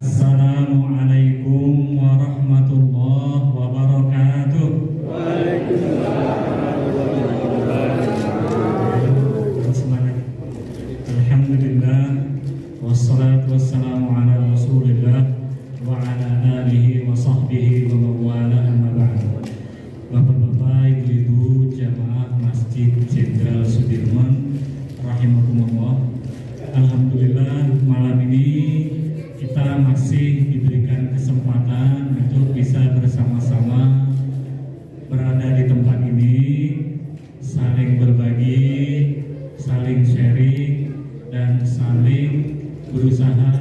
Assalamualaikum warahmatullahi wabarakatuh. Semangat. Alhamdulillah wassalatu wassalamu ala Rasulillah wa ala alihi wa sahbihi wa mawala amma ba'd. Bapak-bapak, ibu-ibu jamaah Masjid Jenderal Sudirman rahimakumullah. Alhamdulillah malam ini kita masih diberikan kesempatan untuk bisa bersama-sama berada di tempat ini, saling berbagi, saling sharing, dan saling berusaha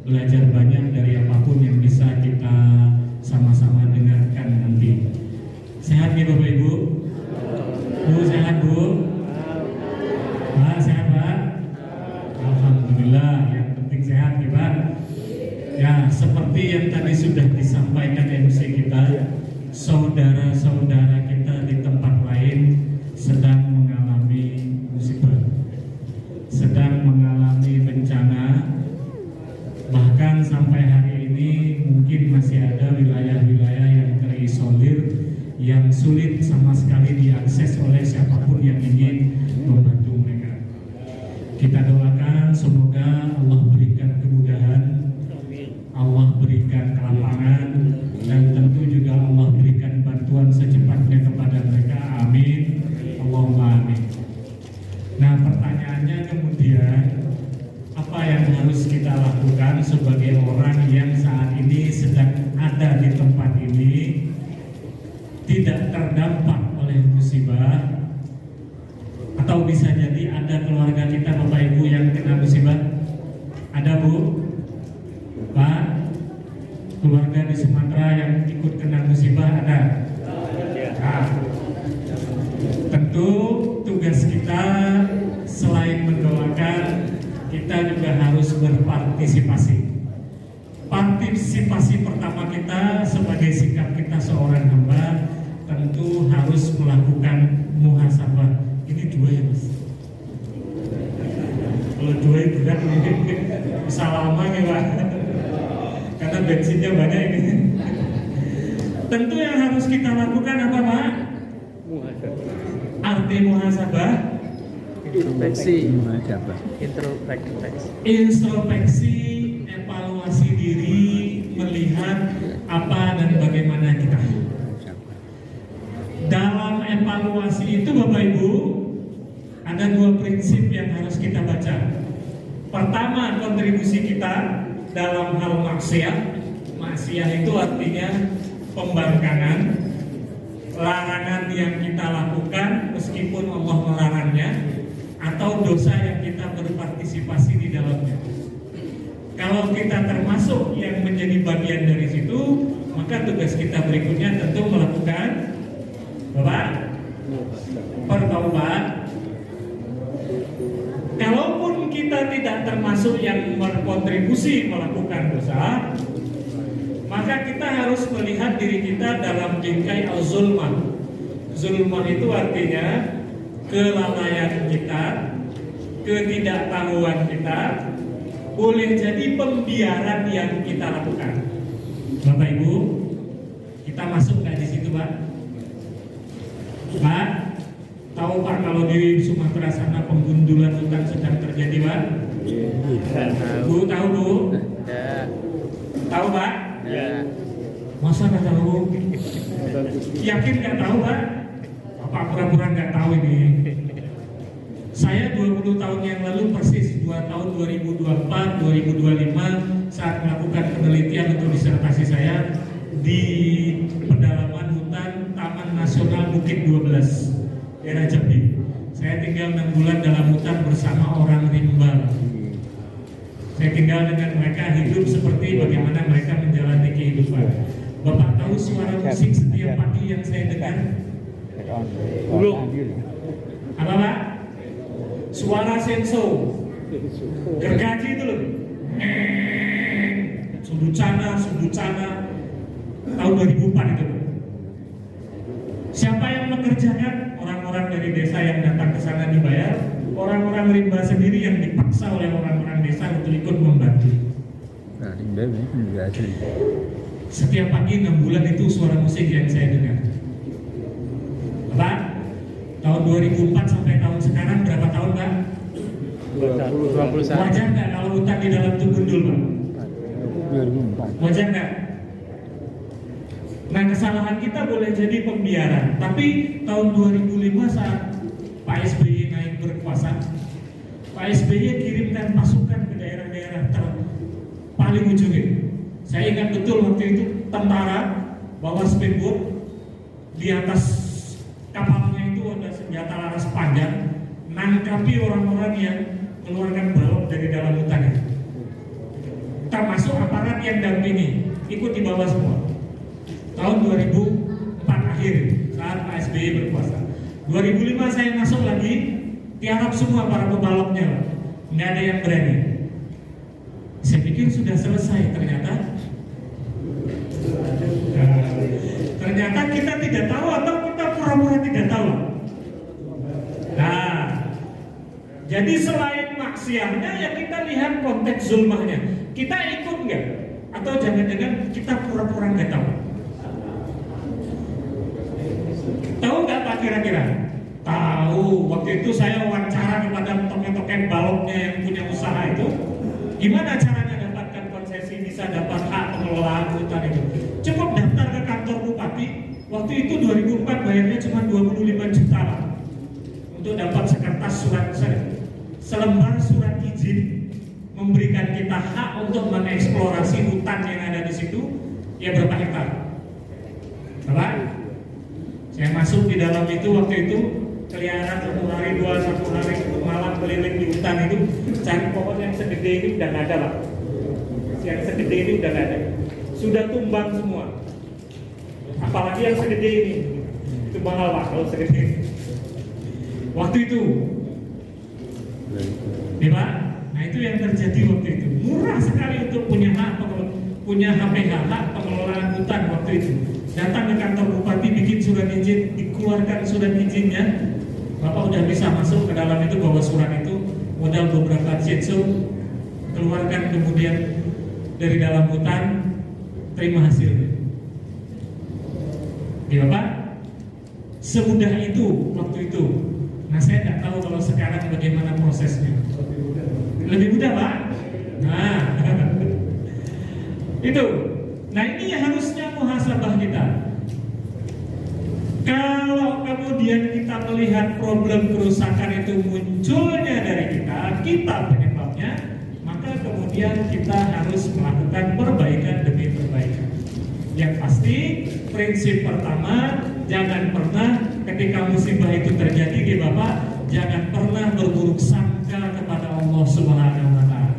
belajar banyak dari apapun yang bisa kita sama-sama dengarkan nanti. Sehat nih Bapak Ibu? Bu sehat Bu? Pak sehat Pak? Alhamdulillah, yang penting sehat ya Pak. Ya, seperti yang tadi sudah disampaikan MC kita, saudara-saudara kita di tempat lain sedang mengalami musibah, sedang mengalami bencana. Bahkan sampai hari ini mungkin masih ada wilayah-wilayah yang terisolir, yang sulit sama sekali diakses oleh siapapun yang ingin membantu mereka. Kita doakan semoga Allah berikan kemudahan, Allah berikan kelapangan, dan tentu juga Allah berikan bantuan secepatnya kepada mereka. Amin. Allahumma amin. Nah, pertanyaannya kemudian, apa yang harus kita lakukan sebagai orang yang saat ini sedang ada di tempat ini, tidak terdampak oleh musibah, atau bisa jadi ada keluarga kita Bapak Ibu yang kena musibah? Ada Bu? Pak? Keluarga di Sumatera yang ikut kena musibah ada? Nah, tentu tugas kita selain mendoakan, kita juga harus berpartisipasi. Partisipasi pertama kita sebagai sikap kita seorang hamba, tentu harus melakukan muhasabah. Ini dua ya Mas? Kalau dua itu berat mungkin bisa lama nih Pak, karena bensinnya banyak ini. Tentu yang harus kita lakukan apa Pak? Arti muhasabah? Introspeksi, evaluasi diri, melihat apa dan bagaimana kita. Dalam evaluasi itu Bapak Ibu, ada dua prinsip yang harus kita baca. Pertama, kontribusi kita dalam hal maksiat. Maksiat itu artinya pembangkangan, larangan yang kita lakukan meskipun Allah melarangnya, atau dosa yang kita berpartisipasi di dalamnya. Kalau kita termasuk yang menjadi bagian dari situ, maka tugas kita berikutnya tentu melakukan Bapak bertaubat. Kalaupun kita tidak termasuk yang berkontribusi melakukan dosa, maka kita harus melihat diri kita dalam bingkai al-zulmah. Zulmah itu artinya kelalaian kita, ketidaktahuan kita, boleh jadi pembiaran yang kita lakukan. Bapak Ibu, kita masuk nggak di situ Pak? Pak, tahu Pak kalau di Sumatera sana penggundulan hutan sedang terjadi Pak? Bu, tahu Bu? Tahu Pak? Ya. Masa nggak tahu? Yakin nggak tahu Pak? Bapak pura-pura nggak tahu ini. Saya 20 tahun yang lalu persis 2 tahun 2024-2025 saat melakukan penelitian untuk disertasi saya di pedalaman hutan Taman Nasional Bukit 12 daerah Jambi. Saya tinggal 6 bulan dalam hutan bersama orang rimba. Saya tinggal dengan mereka, hidup seperti bagaimana mereka menjalani kehidupan. Bapak tahu suara musik setiap pagi yang saya dengar? Belum. Apa Pak? Suara senso, gergaji itu loh. Sumbucana, tahun 2004 itu. Siapa yang mengerjakan? Orang-orang dari desa yang datang ke sana dibayar, orang-orang rimba sendiri yang dipaksa oleh orang-orang desa untuk ikut membantu. Setiap pagi 6 bulan itu suara musik yang saya dengar. Pak, tahun 2004 sampai tahun sekarang berapa tahun Pak? 21. Wajar nggak kalau hutan di dalam itu gundul Pak? 2004. Wajar nggak? Nah, kesalahan kita boleh jadi pembiaran, tapi tahun 2005 saat Pak SBY naik berkuasa, Pak SBY kirimkan pasukan ke daerah-daerah paling ujungnya. Saya ingat betul waktu itu tentara bawa speedboat, di atas kapalnya itu ada senjata laras panjang, nangkapi orang-orang yang mengeluarkan balok dari dalam hutan itu. Termasuk aparat yang dampingi, ikut dibawa semua. Tahun 2004 akhir saat Pak SBY berkuasa. 2005 saya masuk lagi, tiarap semua para pebaloknya, nggak ada yang berani. Saya pikir sudah selesai, ternyata kita tidak tahu atau kita pura-pura tidak tahu. Nah, jadi selain maksiatnya ya kita lihat konteks zulmahnya. Kita ikut nggak? Atau jangan-jangan kita pura-pura nggak tahu? Tahu nggak Pak kira-kira? Tahu. Waktu itu saya wawancara kepada token-token baloknya yang punya usaha itu. Gimana caranya dapatkan konsesi, bisa dapat hak pengelolaan hutan itu? Cukup daftar ke kantor bupati. Waktu itu 2004 bayarnya cuma 25 juta Pak, untuk dapat sekertas surat selembar surat izin memberikan kita hak untuk mengeksplorasi hutan yang ada di situ. Ya berapa hektar? Berapa? Saya masuk di dalam itu waktu itu keliaran 1 hari, 1 hari malam keliling di hutan itu, cari pohon yang segede ini udah nggak ada Pak. Yang segede ini udah nggak ada, sudah tumbang semua. Apalagi yang segede ini, itu mahal Pak kalau segede ini. Waktu itu, ya Pak. Nah itu yang terjadi waktu itu. Murah sekali untuk punya HPH, hak pengelolaan hutan waktu itu. Datang ke kantor bupati, bikin surat izin, dikeluarkan surat izinnya. Bapak udah bisa masuk ke dalam itu, bawa surat itu, modal beberapa jitsu, keluarkan kemudian dari dalam hutan, terima hasilnya. Ya Bapak, semudah itu waktu itu. Nah saya tidak tahu kalau sekarang bagaimana prosesnya. Lebih mudah Pak. Nah itu. Nah ini harusnya muhasabah kita. Kalau kemudian kita melihat problem kerusakan itu munculnya dari kita penyebabnya, maka kemudian kita harus melakukan perbaikan demi perbaikan. Yang pasti prinsip pertama, jangan pernah ketika musibah itu terjadi di Bapak, jangan pernah berburuk sangka kepada Allah Subhanahu wa Ta'ala.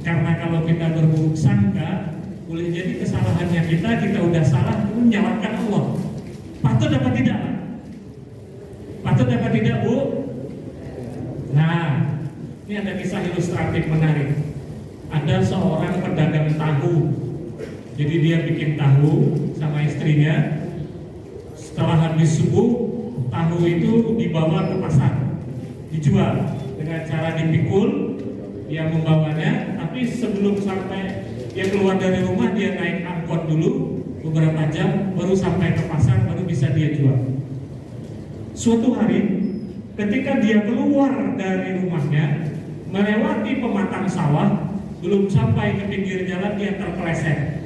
Karena kalau kita berburuk sangka, boleh jadi kesalahannya kita udah salah, menyalahkan Allah. Patut dapat tidak? Patut dapat tidak Bu? Nah, ini ada kisah ilustratif menarik. Ada seorang pedagang tahu. Jadi dia bikin tahu sama istrinya. Setelah habis subuh, tahu itu dibawa ke pasar, dijual dengan cara dipikul. Dia membawanya, tapi sebelum sampai dia keluar dari rumah, dia naik angkot dulu beberapa jam, baru sampai ke pasar, baru bisa dia jual. Suatu hari, ketika dia keluar dari rumahnya, melewati pematang sawah, belum sampai ke pinggir jalan, dia terpeleset.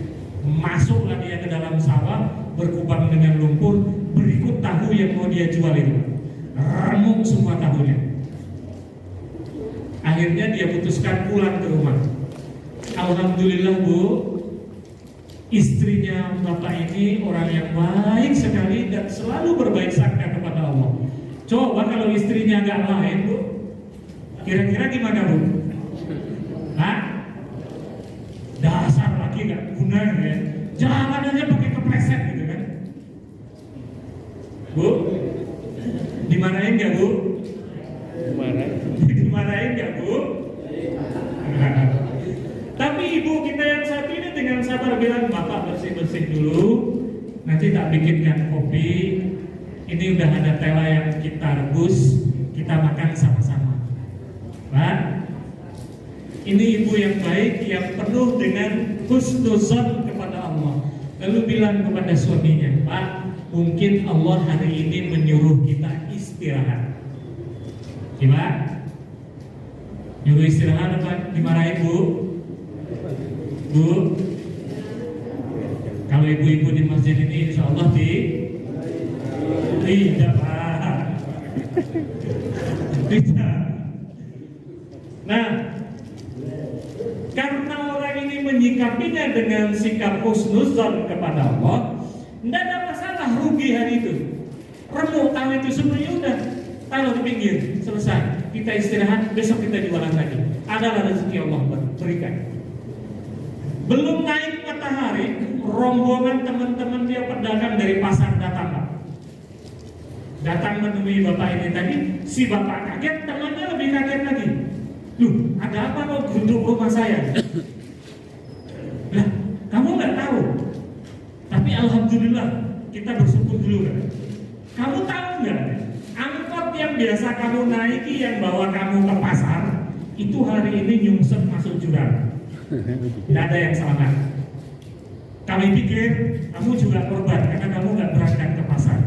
Masuklah dia ke dalam sawah, berkubang dengan lumpur, berikut tahu yang mau dia jual itu. Remuk semua tahunya. Akhirnya dia putuskan pulang ke rumah. Alhamdulillah Bu, istrinya Bapak ini orang yang baik sekali dan selalu berbaik sangka kepada Allah. Coba kalau istrinya nggak lain Bu, kira-kira gimana Bu? Hah? Dasar laki nggak guna ya. Jangan aja pakai kepleset gitu kan. Bu, dimarahin nggak Bu? Dimarahin nggak Bu? Tapi ibu kita yang satu ini dengan sabar bilang, Bapak bersih-bersih dulu, nanti tak bikinkan kopi. Ini udah ada tela yang kita rebus, kita makan sama-sama. Pak, Ini ibu yang baik, yang penuh dengan husnuzon kepada Allah. Lalu bilang kepada suaminya, Pak, mungkin Allah hari ini menyuruh kita istirahat. Gimana? Nyuruh istirahat apa? Dimarahin Bu? Bu? Kalau ibu-ibu di masjid ini insya Allah tidak Pak. Tidak. Nah, karena orang ini menyikapinya dengan sikap husnuzon kepada Allah, tidak ada masalah rugi hari itu. Remuk tahu itu semuanya udah taruh di pinggir, selesai. Kita istirahat, besok kita jualan lagi. Adalah rezeki Allah berikan. Belum naik matahari, rombongan teman-teman dia pedagang dari pasar datang, Pak. Datang menemui bapak ini tadi, si bapak kaget, temannya lebih kaget lagi. Loh, ada apa kok duduk rumah saya? Lah, kamu nggak tahu. Tapi alhamdulillah kita bersyukur dulu kan. Kamu tahu nggak? Angkot yang biasa kamu naiki yang bawa kamu ke pasar itu hari ini nyungsep masuk jurang. Tidak ada yang selamat. Kami pikir kamu juga korban karena kamu nggak berangkat ke pasar.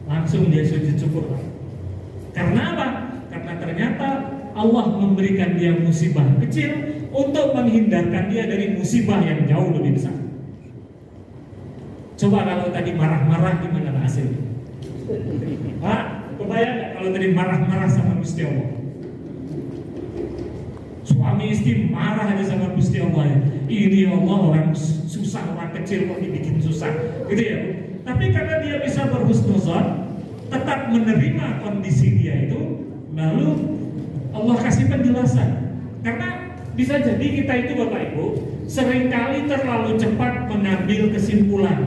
Langsung dia sujud syukur. Karena apa? Karena ternyata Allah memberikan dia musibah kecil untuk menghindarkan dia dari musibah yang jauh lebih besar. Coba kalau tadi marah-marah gimana hasilnya? Pak, kebayang nggak kalau tadi marah-marah sama Gusti Allah? Suami istri marah aja sama Gusti Allah ya. Ini Allah orang susah, orang kecil kok dibikin susah, gitu ya. Tapi karena dia bisa berhusnuzon, tetap menerima kondisi dia itu, lalu Allah kasih penjelasan. Karena bisa jadi kita itu Bapak Ibu seringkali terlalu cepat mengambil kesimpulan.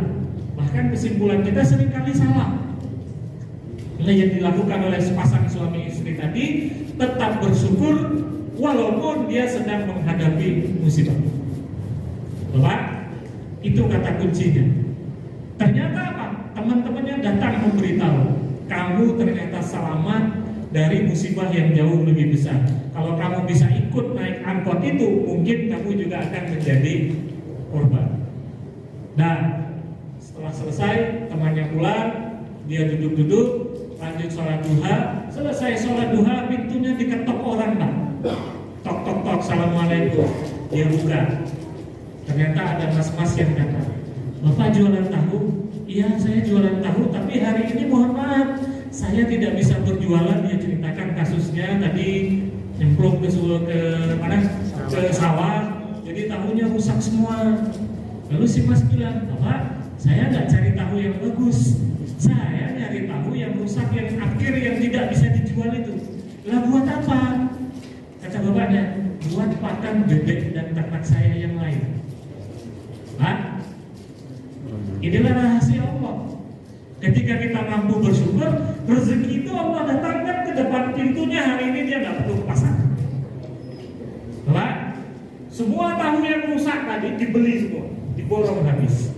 Bahkan kesimpulan kita seringkali salah. Nah, yang dilakukan oleh sepasang suami istri tadi, tetap bersyukur walaupun dia sedang menghadapi musibah. Bapak, itu kata kuncinya. Ternyata apa? Teman-temannya datang memberitahu, kamu ternyata selamat dari musibah yang jauh lebih besar. Kalau kamu bisa ikut naik angkot itu, mungkin kamu juga akan menjadi korban. Dan setelah selesai, temannya pulang, dia duduk-duduk, lanjut sholat duha. Selesai sholat duha, pintunya diketok orang, Pak. Tok-tok-tok, assalamualaikum. Dia buka. Ternyata ada mas-mas yang datang. Bapak jualan tahu? Iya, saya jualan tahu, tapi hari ini mohon maaf, saya tidak bisa berjualan. Dia ceritakan kasusnya tadi nyemplung ke mana? Ke sawah, jadi tahunya rusak semua. Lalu si mas bilang, Bapak, saya nggak cari tahu yang bagus, saya nyari tahu yang rusak, yang akhir, yang tidak bisa dijual itu. Lah buat apa? Kata bapaknya, buat pakan bebek dan ternak saya yang lain. Pak, inilah rahasia Allah. Ketika kita mampu bersyukur, rezeki itu Allah datangkan ke depan pintunya. Hari ini dia nggak perlu ke pasar. Pak, semua tahu yang rusak tadi dibeli semua, diborong habis.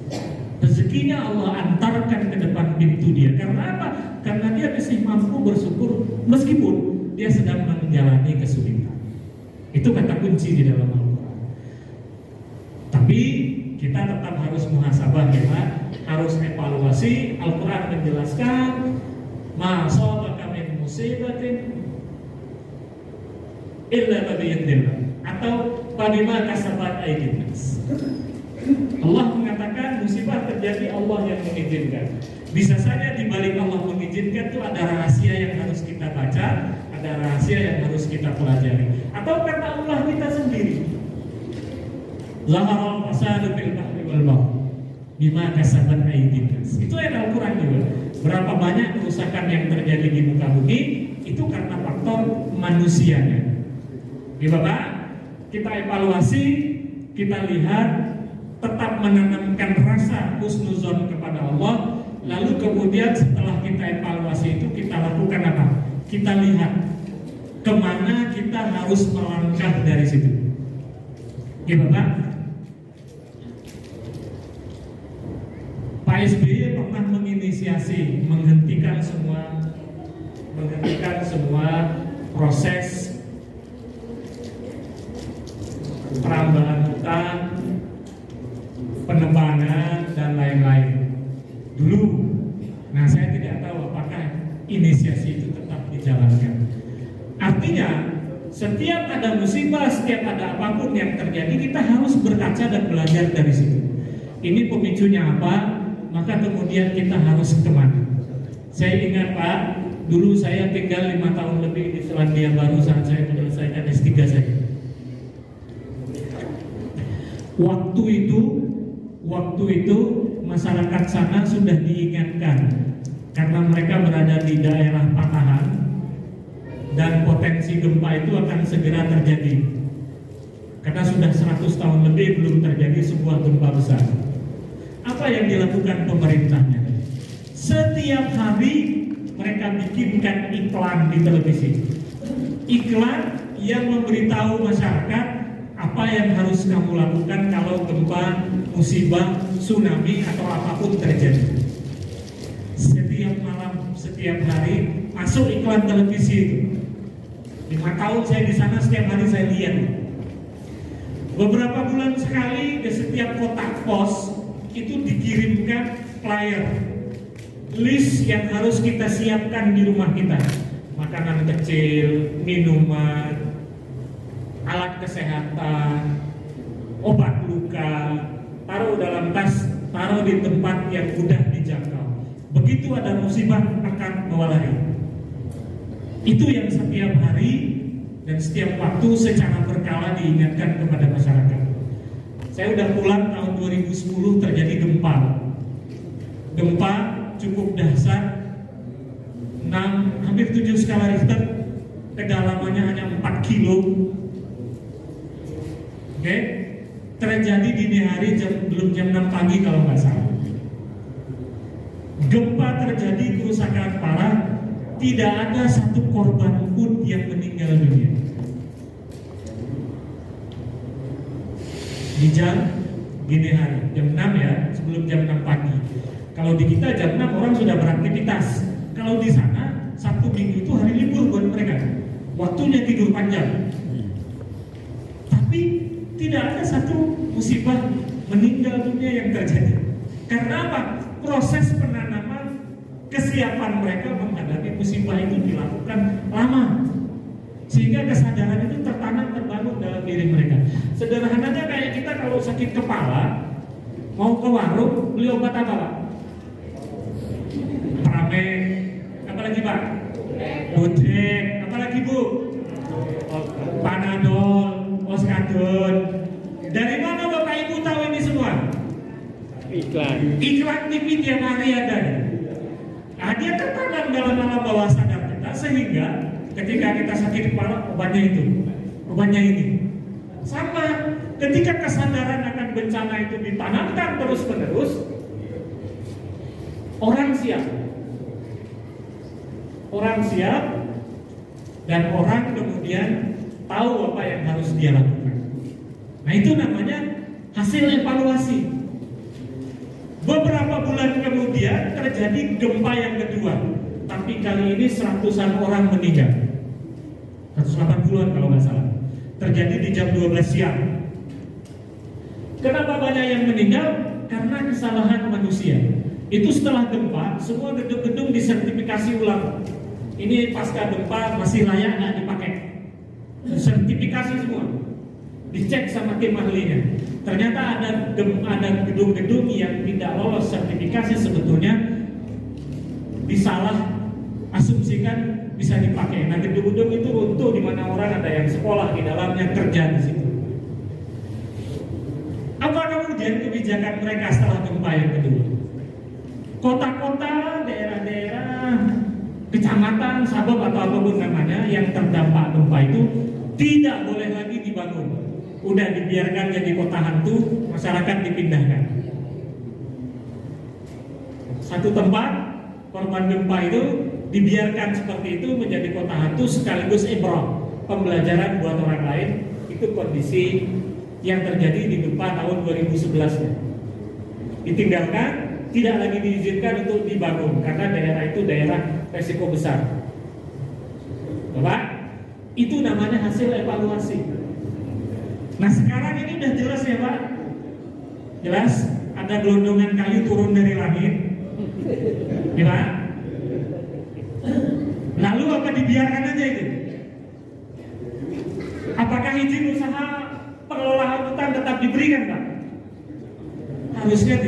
Rezekinya Allah antarkan ke depan pintu dia. Karena apa? Karena dia masih mampu bersyukur meskipun dia sedang menjalani kesulitan. Itu kata kunci di dalam Al-Quran. Tapi kita tetap harus muhasabah ya Pak. Harus evaluasi. Al-Quran menjelaskan ma asabaka min musibatin illa biidznillah atau bima kasabat aydin nas. Allah mengatakan musibah terjadi Allah yang mengizinkan. Bisa saja di balik Allah mengizinkan itu ada rahasia yang harus kita baca, ada rahasia yang harus kita pelajari. Atau karena Allah kita sendiri. Zaharal fasadu fil bahri wal bahr bima kasabat aydin nas. Itu ayat Al-Quran juga. Berapa banyak kerusakan yang terjadi di muka bumi itu karena faktor manusianya. Ya Bapak, kita evaluasi, kita lihat, tetap menanamkan rasa husnuzon kepada Allah. Lalu kemudian setelah kita evaluasi itu, kita lakukan apa? Kita lihat kemana kita harus melangkah dari situ. Ya Bapak, Pak SBY pernah menginisiasi menghentikan semua proses perambahan hutan, penebangan, dan lain-lain dulu. Nah, saya tidak tahu apakah inisiasi itu tetap dijalankan. Artinya, setiap ada musibah, setiap ada apapun yang terjadi, kita harus berkaca dan belajar dari situ. Ini pemicunya apa, maka kemudian kita harus kemana. Saya ingat Pak, dulu saya tinggal 5 tahun lebih di Selandia Baru saat saya menyelesaikan S3 saya. Waktu itu masyarakat sana sudah diingatkan karena mereka berada di daerah patahan dan potensi gempa itu akan segera terjadi. Karena sudah 100 tahun lebih belum terjadi sebuah gempa besar. Apa yang dilakukan pemerintahnya? Setiap hari mereka bikinkan iklan di televisi. Iklan yang memberitahu masyarakat apa yang harus kamu lakukan kalau gempa, musibah, tsunami atau apapun terjadi. Setiap malam, setiap hari masuk iklan televisi itu. 5 tahun saya di sana, setiap hari saya lihat. Beberapa bulan sekali di setiap kotak pos itu dikirimkan flyer, list yang harus kita siapkan di rumah kita. Makanan kecil, minuman, alat kesehatan, obat luka, taruh dalam tas, taruh di tempat yang mudah dijangkau. Begitu ada musibah akan bawa lari. Itu yang setiap hari dan setiap waktu secara berkala diingatkan kepada masyarakat. Saya udah pulang tahun 2010 terjadi gempa. Gempa cukup dahsyat, 6, hampir 7 skala Richter, kedalamannya hanya 4 kilo. Oke, terjadi dini hari belum jam 6 pagi kalau nggak salah. Gempa terjadi, kerusakan parah, tidak ada satu korban pun yang meninggal dunia. Di jam dini hari, jam 6 ya, sebelum jam 6 pagi. Kalau di kita jam 6 orang sudah beraktivitas. Kalau di sana Sabtu Minggu itu hari libur buat mereka. Waktunya tidur panjang. Tapi tidak ada satu musibah meninggal dunia yang terjadi. Karena apa? Proses penanaman kesiapan mereka menghadapi musibah itu dilakukan lama. Sehingga kesadaran itu tertanam, terbangun dalam diri mereka. Sederhananya kayak kita kalau sakit kepala, mau ke warung, beli obat apa Pak? Pramen, apalagi Pak? Bodek, apalagi Bu? Panadol, Oskadon. Dari mana Bapak Ibu tahu ini semua? Iklan TV tiap hari ada. Nah, dia tertanam dalam alam bawah sadar kita sehingga ketika kita sakit kepala obatnya itu, obatnya ini. Sama, ketika kesadaran akan bencana itu ditanamkan terus-menerus, orang siap. Orang siap dan orang kemudian tahu apa yang harus dia lakukan. Nah, itu namanya hasil evaluasi. Beberapa bulan kemudian terjadi gempa yang kedua, tapi kali ini 100-an orang meninggal. 180-an kalau nggak salah. Terjadi di jam 12 siang. Kenapa banyak yang meninggal? Karena kesalahan manusia. Itu setelah gempa, semua gedung-gedung disertifikasi ulang. Ini pasca gempa masih layak nggak dipakai? Sertifikasi semua. Dicek sama tim ahlinya. Ternyata ada gedung-gedung yang tidak lolos sertifikasi sebetulnya disalah asumsikan bisa dipakai. Nah, gedung-gedung itu runtuh di mana orang ada yang sekolah di dalamnya, kerja di situ. Apa kemudian kebijakan mereka setelah gempa yang kedua? Kota-kota, daerah-daerah, kecamatan, sabab atau apapun namanya yang terdampak gempa itu tidak boleh lagi dibangun. Udah dibiarkan jadi kota hantu, masyarakat dipindahkan. Satu tempat korban gempa itu dibiarkan seperti itu menjadi kota hantu sekaligus ibrah, pembelajaran buat orang lain. Itu kondisi yang terjadi di gempa tahun 2011-nya. Ditinggalkan, tidak lagi diizinkan untuk dibangun karena daerah itu daerah resiko besar. Bapak, itu namanya hasil evaluasi. Nah sekarang ini udah jelas ya Pak, jelas ada gelondongan kayu turun dari langit, ya Pak. Lalu apa dibiarkan aja itu? Apakah izin usaha pengelolaan hutan tetap diberikan Pak? Harusnya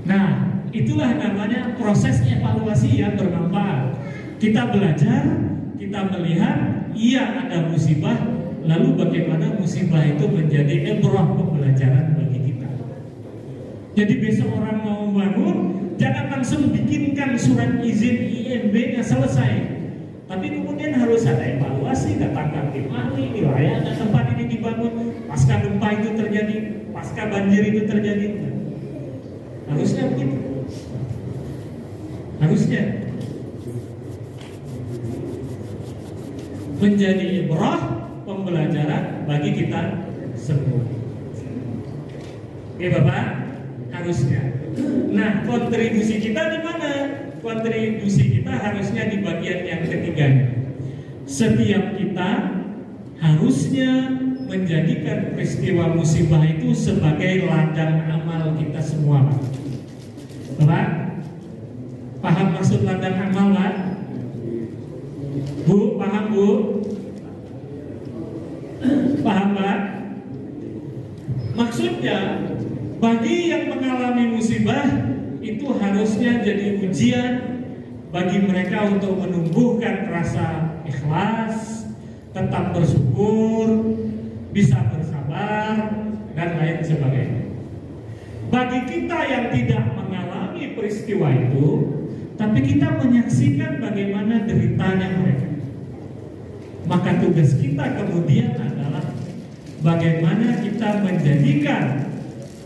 Nah itulah namanya proses evaluasi yang bermanfaat. Kita belajar, kita melihat, iya ada musibah, lalu bagaimana musibah itu menjadi ibrah pembelajaran bagi kita. Jadi besok orang mau bangun, jangan langsung bikinkan surat izin IMB-nya selesai. Tapi kemudian harus ada evaluasi, datangkan tim ahli, wilayah ada tempat ini dibangun, pasca gempa itu terjadi, pasca banjir itu terjadi. Harusnya begitu. Harusnya menjadi ibrah pembelajaran bagi kita semua. Oke Bapak, harusnya. Nah, kontribusi kita di mana? Kontribusi kita harusnya di bagian yang ketiga. Setiap kita harusnya menjadikan peristiwa musibah itu sebagai ladang amal kita semua. Bapak, paham maksud ladang amal, Pak? Bu, paham Bu? Paham Pak? Maksudnya bagi yang mengalami musibah itu harusnya jadi ujian bagi mereka untuk menumbuhkan rasa ikhlas, tetap bersyukur, bisa bersabar dan lain sebagainya. Bagi kita yang tidak mengalami peristiwa itu, tapi kita menyaksikan bagaimana deritanya mereka, maka tugas kita kemudian adalah bagaimana kita menjadikan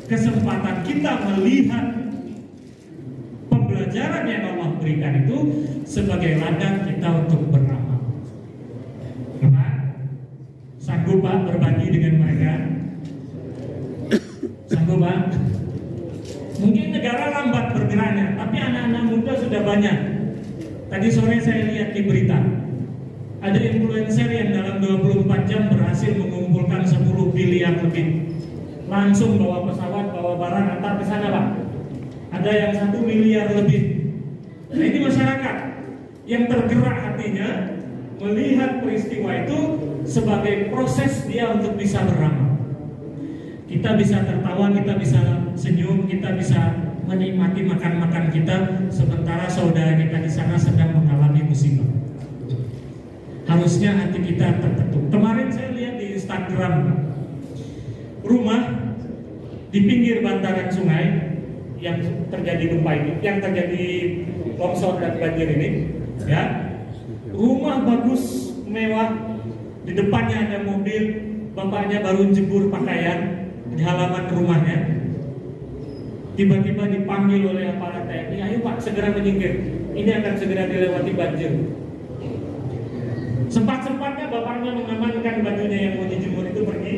kesempatan kita melihat pembelajaran yang Allah berikan itu sebagai ladang kita untuk beramal. Bapak, sanggup Pak berbagi dengan mereka? Sanggup Pak? Mungkin negara lambat bergeraknya, tapi anak-anak muda sudah banyak. Tadi sore saya lihat di berita, ada influencer yang dalam 24 jam berhasil mengumpulkan 10 biliar lebih. Langsung bawa pesawat, bawa barang, antar ke sana Pak. Ada yang 1 miliar lebih. Nah ini masyarakat yang tergerak hatinya melihat peristiwa itu sebagai proses dia untuk bisa beramal. Kita bisa tertawa, kita bisa senyum, kita bisa menikmati makan-makan kita, sementara saudara kita di sana sedang mengalami musibah. Harusnya hati kita terketuk. Kemarin saya lihat di Instagram, rumah di pinggir bantaran sungai yang terjadi gempa ini, yang terjadi longsor dan banjir ini, ya, rumah bagus, mewah, di depannya ada mobil, bapaknya baru jemur pakaian di halaman rumahnya. Tiba-tiba dipanggil oleh aparat TNI, ayo Pak segera menyingkir, ini akan segera dilewati banjir. Sempat-sempatnya bapaknya mengamankan bajunya yang mau dijemur itu pergi,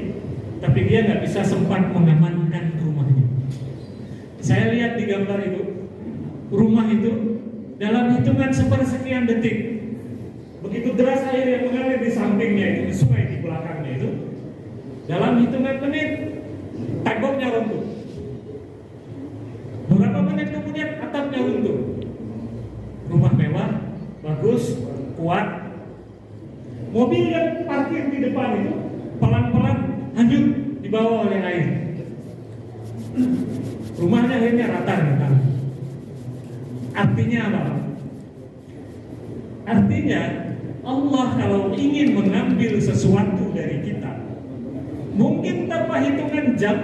tapi dia nggak bisa sempat mengamankan rumahnya. Saya lihat di gambar itu, rumah itu dalam hitungan sepersekian detik, begitu deras air yang mengalir di sampingnya itu, di sungai di belakangnya itu, dalam hitungan menit temboknya runtuh. Beberapa menit kemudian atapnya runtuh. Rumah mewah, bagus, kuat. Mobil yang parkir di depan itu pelan-pelan hanyut dibawa oleh air. Rumahnya akhirnya rata di tanah. Artinya apa? Artinya Allah kalau ingin mengambil sesuatu dari kita, mungkin tanpa hitungan jam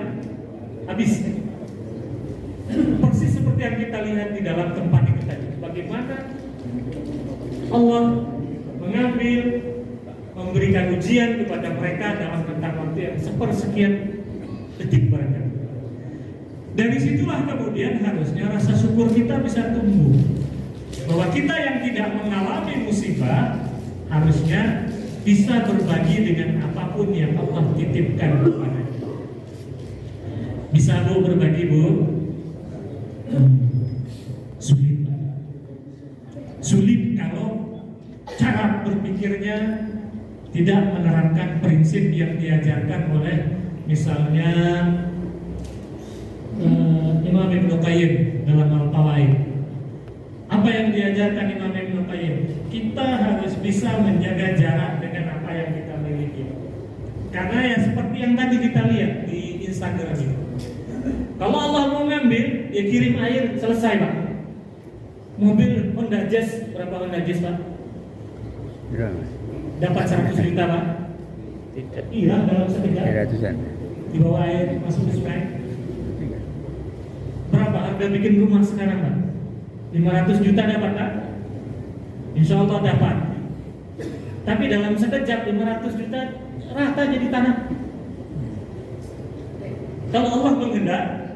habis. Persis seperti yang kita lihat di dalam tempat itu tadi. Bagaimana Allah mengambil, memberikan ujian kepada mereka dalam rentang waktu yang sepersekian detik barangkali. Dari situlah kemudian harusnya rasa syukur kita bisa tumbuh, bahwa kita yang tidak mengalami musibah harusnya bisa berbagi dengan apapun yang Allah titipkan kepada kita. Bisa Bu berbagi Bu? Sulit kalau cara berpikirnya tidak menerapkan prinsip yang diajarkan oleh misalnya Imam Ibnu Qayyim dalam Al-Fawaid. Apa yang diajarkan Imam Ibnu Qayyim? Kita harus bisa menjaga jarak dengan apa yang kita miliki. Karena ya seperti yang tadi kita lihat di Instagram ini. Kalau Allah mau ngambil, ya kirim air, selesai Pak. Mobil Honda Jazz, berapa Honda Jazz Pak? Dapat 100 juta Pak? Iya, dalam sekejap. 300-an. Di bawah air, masuk ke sungai. Berapa harga bikin rumah sekarang Pak? 500 juta dapat Pak? Insya Allah dapat. Tapi dalam sekejap 500 juta rata jadi tanah. Kalau Allah menghendak.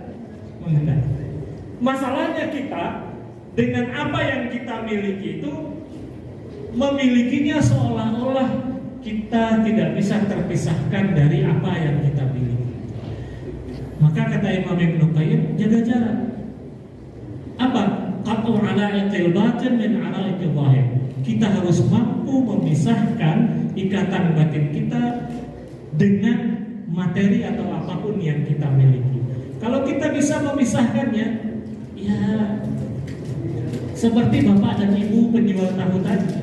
Masalahnya kita dengan apa yang kita miliki itu memilikinya seolah-olah kita tidak bisa terpisahkan dari apa yang kita miliki. Maka kata Imam Ibnu Qayyim, jaga jarak. Apa? Qat'u alaiqil batin min alaiqil zahir. Kita harus mampu memisahkan ikatan batin kita dengan materi atau apapun yang kita miliki. Kalau kita bisa memisahkannya, ya seperti bapak dan ibu penjual tahu tadi,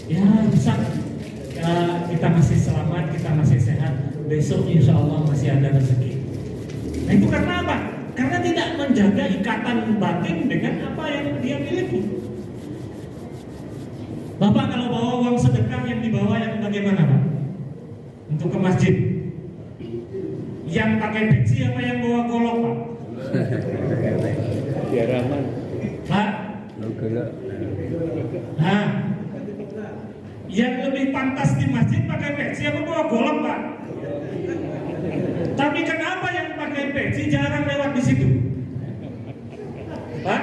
ya bisa ya, kita masih selamat, kita masih sehat, besok insya Allah masih ada rezeki. Nah itu karena apa? Karena tidak menjaga ikatan batin dengan apa yang dia miliki. Bapak kalau bawa uang sedekah yang dibawa yang bagaimana Pak? Untuk ke masjid? Yang pakai peci apa yang bawa golok Pak? Biar aman. Pak? Nah, yang lebih pantas di masjid pakai peci apa bawa golok Pak? Tapi kenapa yang pakai peci jarang lewat di situ? Pak?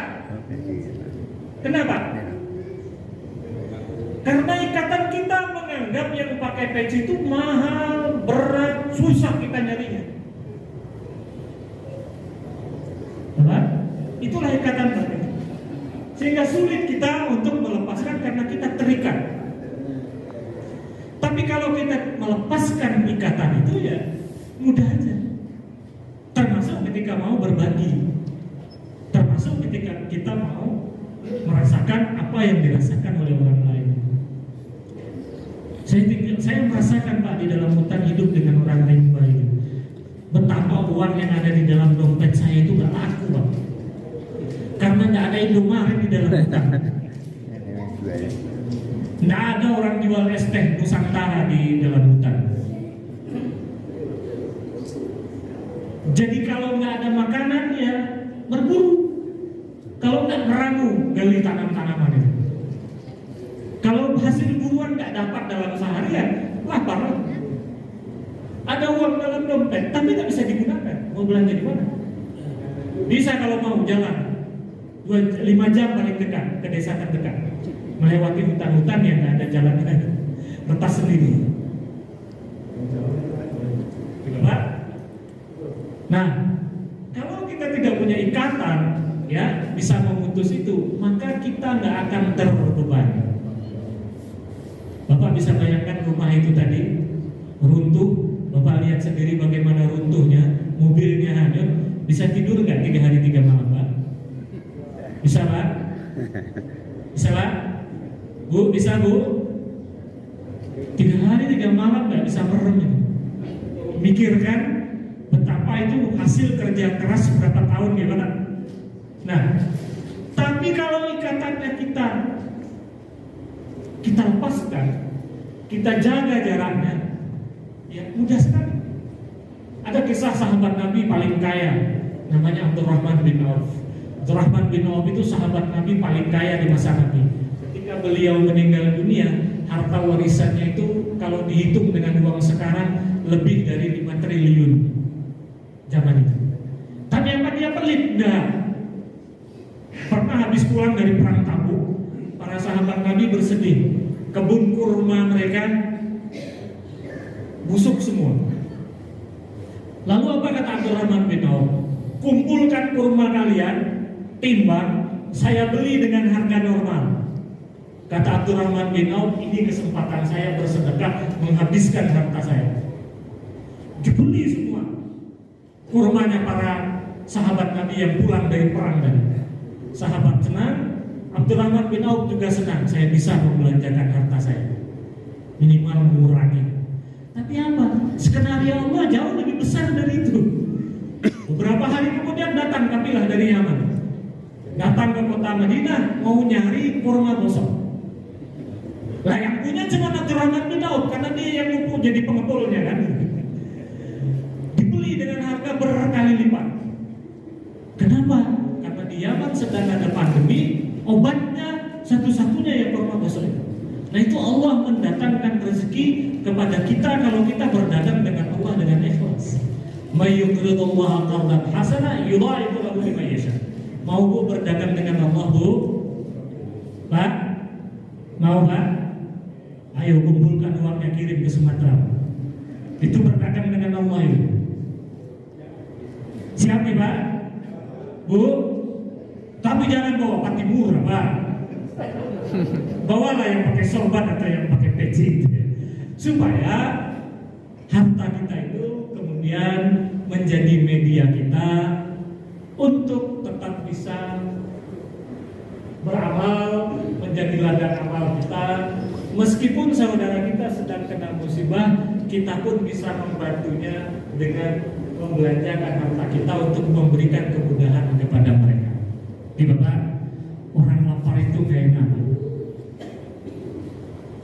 Kenapa? Karena ikatan kita menganggap yang pakai peci itu mahal, berat, susah kita nyarinya. Pak? Itulah ikatan batin. Sehingga sulit kita untuk melepaskan karena kita terikat. Tapi kalau kita melepaskan ikatan itu ya mudah aja. Termasuk ketika mau berbagi. Termasuk ketika kita mau merasakan apa yang dirasakan oleh orang lain. Saya merasakan Pak di dalam hutan hidup dengan orang rimba itu. Betapa uang yang ada di dalam dompet saya itu gak laku Pak. Karena gak ada Indomaret di dalam hutan. Gak ada orang jual es teh Nusantara di dalam hutan. Jadi kalau nggak ada makanan ya berburu. Kalau nggak meramu gali tanam-tanaman itu. Kalau hasil buruan nggak dapat dalam seharian, lapar. Ada uang dalam dompet, tapi nggak bisa digunakan. Mau belanja di mana? Bisa kalau mau jalan 5 jam paling dekat ke desa terdekat, melewati hutan-hutan yang nggak ada jalan lagi, retas sendiri. Pak? Nah, kalau kita tidak punya ikatan, ya bisa memutus itu, maka kita nggak akan terbebani. Bapak bisa bayangkan rumah itu tadi runtuh, Bapak lihat sendiri bagaimana runtuhnya, mobilnya hanyut, bisa tidur nggak 3 hari 3 malam, Pak? Bisa Pak? Bisa Pak? Bu, bisa Bu? 3 hari 3 malam nggak bisa merem itu. Mikirkan betapa itu hasil kerja keras berapa tahun gimana? Nah, tapi kalau ikatannya kita lepaskan, kita jaga jaraknya, ya mudah sekali. Ada kisah sahabat Nabi paling kaya, namanya Abdurrahman bin Auf. Abdurrahman bin Auf itu sahabat Nabi paling kaya di masa Nabi. Ketika beliau meninggal dunia, harta warisannya itu kalau dihitung dengan uang sekarang lebih dari 5 triliun zaman itu. Tapi apa dia pelit? Enggak. Pernah habis pulang dari perang Tabuk, para sahabat Nabi bersedih. Kebun kurma mereka busuk semua. Lalu apa kata Abdurrahman bin Auf? Kumpulkan kurma kalian, timbang, saya beli dengan harga normal. Kata Abdurrahman bin Auf, ini kesempatan saya bersedekah menghabiskan harta saya. kurmanya para sahabat Nabi yang pulang dari perang tadi. Sahabat senang, Abdurrahman bin Auf juga senang, saya bisa membelanjakan harta saya, minimal mengurangi. Tapi apa? Skenario Allah jauh lebih besar dari itu. Beberapa hari kemudian datang kafilah dari Yaman, datang ke kota Madinah mau nyari kurma bosok. Lah yang punya cuma Abdurrahman bin Auf karena dia yang mampu jadi pengepulnya kan. Dibeli dengan harga berkali lipat. Kenapa? Karena di Yaman sedang ada pandemi, obatnya satu-satunya ya kurma bosok itu. Nah itu Allah mendatangkan rezeki kepada kita kalau kita berdagang dengan Allah dengan ikhlas. May yuqridullaha qardan hasana yudha'ifu lahu liman yasha. Mau Bu berdagang dengan Allah Bu? Pak? Mau Pak? Ayo kumpulkan uangnya kirim ke Sumatera. Itu berdagang dengan Allah itu. Siap nih Pak? Bu? Tapi jangan bawa pati murah Pak. Bawalah yang pakai sorban atau yang pakai peci supaya harta kita itu kemudian menjadi media kita untuk tetap bisa beramal, menjadi ladang amal kita. Meskipun saudara kita sedang kena musibah, kita pun bisa membantunya dengan membelanjakan harta kita untuk memberikan kemudahan kepada mereka. Di Bapak, orang lapar itu gak enak.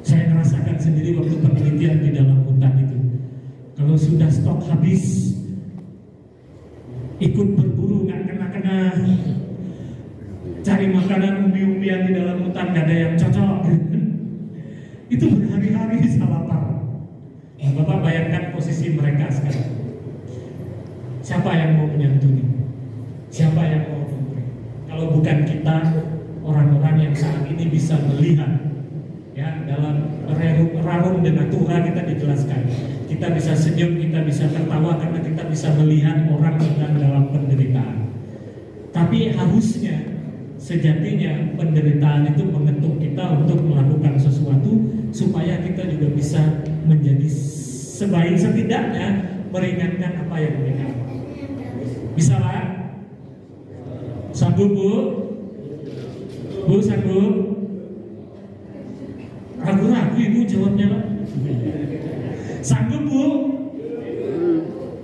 Saya merasakan sendiri waktu penelitian di dalam hutan itu. Kalau sudah stok habis, ikut berburu nggak kena-kena, cari makanan umbi-umbian di dalam hutan nggak ada yang cocok. Itu berhari-hari bisa lapar. Nah, Bapak bayangkan posisi mereka sekarang. Siapa yang mau menyantuni? Siapa yang mau memberi? Kalau bukan kita, orang-orang yang saat ini bisa melihat. Ya, dalam Rahum dengan Tuhan kita dijelaskan. Kita bisa senyum, kita bisa tertawa karena kita bisa melihat orang sedang dalam penderitaan. Tapi harusnya sejatinya penderitaan itu mengetuk kita untuk melakukan sesuatu supaya kita juga bisa menjadi sebaik setidaknya meringankan apa yang mereka. Bisa Pak? Sanggup Bu? Bu sanggup? Ragu-ragu Ibu jawabnya Pak. Sanggup Bu?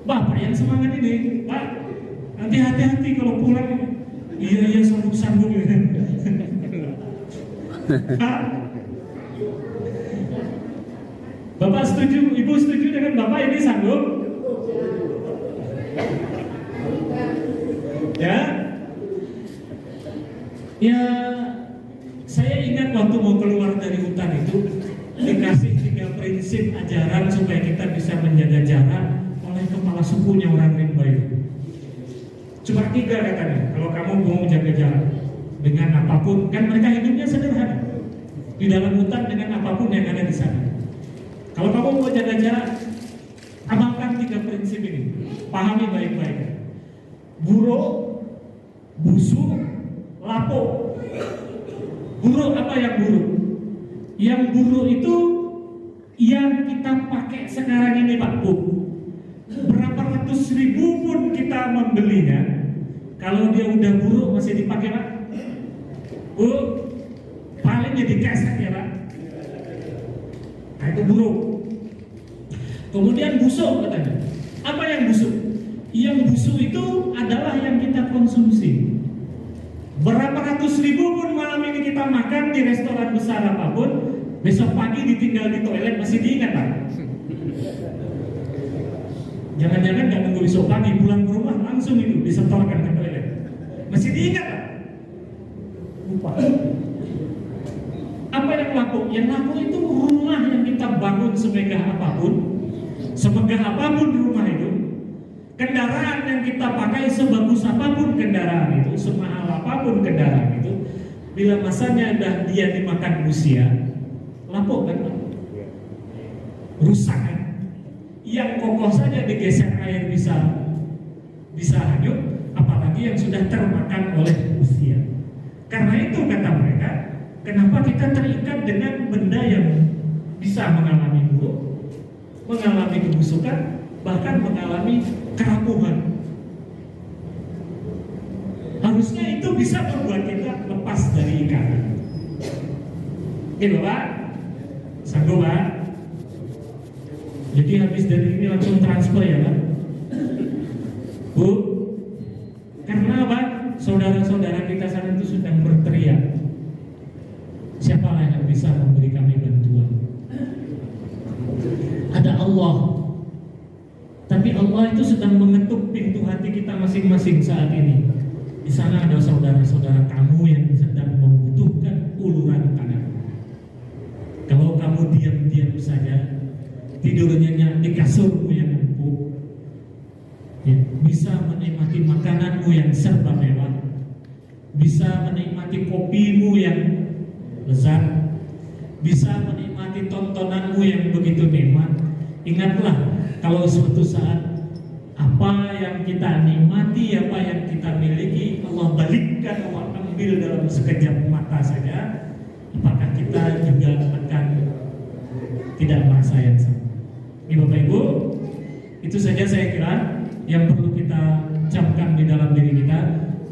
Bapak yang semangat ini Pak, nanti hati-hati kalau pulang. Iya sanggup ya. Bapak setuju, Ibu setuju dengan Bapak ini sanggup? Ya? Ya, saya ingat waktu mau keluar dari hutan itu dikasih 3 prinsip ajaran supaya kita bisa menjaga jarak oleh kepala sukunya orang Rimba itu. Cuma 3 katanya, kalau kamu mau jaga jarak dengan apapun, kan mereka hidupnya sederhana di dalam hutan dengan apapun yang ada di sana. Kalau kamu mau jaga jarak, amalkan 3 prinsip ini, pahami baik-baik. Buruk, busuk, lapuk. Buruk apa yang buruk? Yang buruk itu yang kita pakai sekarang ini Pak Bu. Berapa ratus ribu pun kita membelinya, kalau dia udah buruk masih dipakai Pak? Bu, paling jadi keset ya Pak. Nah itu buruk. Kemudian busuk katanya. Apa yang busuk? Yang busuk itu adalah yang kita konsumsi. Berapa ratus ribu pun malam ini kita makan di restoran besar apapun, besok pagi ditinggal di toilet masih diingat Pak? Jangan-jangan nggak nunggu besok pagi, pulang ke rumah langsung itu disetorkan ke toilet. Masih diingat Pak? Lupa. Apa yang laku? Yang laku itu rumah yang kita bangun semegah apapun, semegah apapun rumah itu. Kendaraan yang kita pakai sebagus apapun kendaraan itu, semahal apapun kendaraan itu, bila masanya dia dimakan usia, lapuk kan? Rusak kan? Yang kokoh saja digeser air bisa hanyut, apalagi yang sudah termakan oleh usia. Karena itu kata mereka, kenapa kita terikat dengan benda yang bisa mengalami buruk, mengalami kebusukan, bahkan mengalami kerapuhan. Harusnya itu bisa membuat kita lepas dari ikatan. Oke Bapak, sanggup Pak? Jadi habis dari ini langsung transfer ya Pak? Bu, karena Pak, saudara-saudara kita sana itu sedang berteriak. Siapalah yang bisa memberi kami bantuan? Ada Allah. Tapi Allah itu sedang mengetuk pintu hati kita masing-masing saat ini. Di sana ada saudara-saudara kamu yang sedang membutuhkan uluran tangan. Kalau kamu diam-diam saja, tidurnya di kasurmu yang empuk, ya, bisa menikmati makananmu yang serba mewah, bisa menikmati kopimu yang lezat, bisa menikmati tontonanmu yang begitu nikmat. Ingatlah, kalau suatu saat apa yang kita nikmati, apa yang kita miliki, Allah balikkan, Allah ambil dalam sekejap mata saja, apakah kita juga akan tidak merasa yang sama? Ini Bapak Ibu, itu saja saya kira yang perlu kita camkan di dalam diri kita.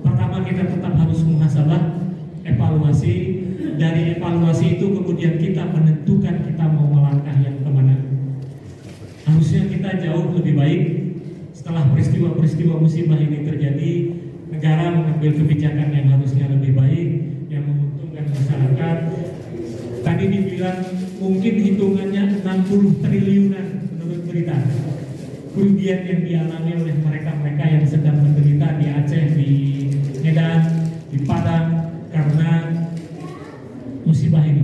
Pertama, kita tetap harus muhasabah, evaluasi. Dari evaluasi itu kemudian kita menentukan kita mau melangkah yang kemana. Harusnya kita jauh lebih baik. Setelah peristiwa-peristiwa musibah ini terjadi, negara mengambil kebijakan yang harusnya lebih baik, yang menguntungkan masyarakat. Tadi dibilang mungkin hitungannya 60 triliunan menurut berita kerugian yang dialami oleh mereka-mereka yang sedang menderita di Aceh, di Medan, di Padang karena musibah ini.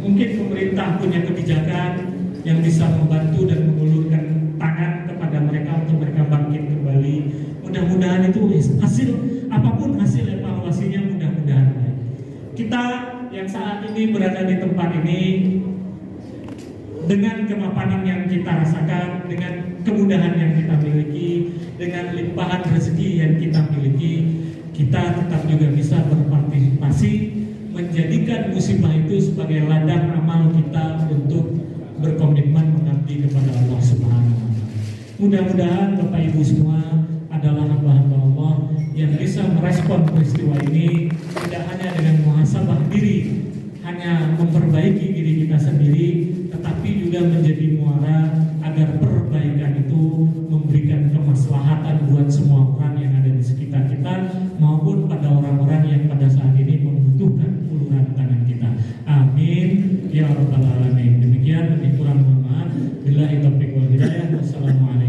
Mungkin pemerintah punya kebijakan yang bisa membantu dan mengulurkan tangan kepada mereka untuk mereka bangkit kembali. Mudah-mudahan itu hasil, apapun hasil evaluasinya, mudah-mudahan baik. Kita yang saat ini berada di tempat ini, dengan kemapanan yang kita rasakan, dengan kemudahan yang kita miliki, dengan limpahan rezeki yang kita miliki, kita tetap juga bisa berpartisipasi, menjadikan musibah itu sebagai ladang amal kita untuk berkomitmen mengabdi kepada Allah Subhanahu wa Ta'ala. Mudah-mudahan Bapak Ibu semua adalah hamba-hamba Allah yang bisa merespon peristiwa ini, tidak hanya dengan muhasabah diri, hanya memperbaiki diri kita sendiri, tetapi juga menjadi muara agar perbaikan itu memberikan kemaslahatan buat semua orang yang ada di sekitar kita maupun pada orang-orang yang pada saat ini membutuhkan uluran tangan kita. Amin ya rabbal alamin. Demikian, lebih kurang mohon maaf. Billahi taufiq wal hidayah. Wassalamualaikum.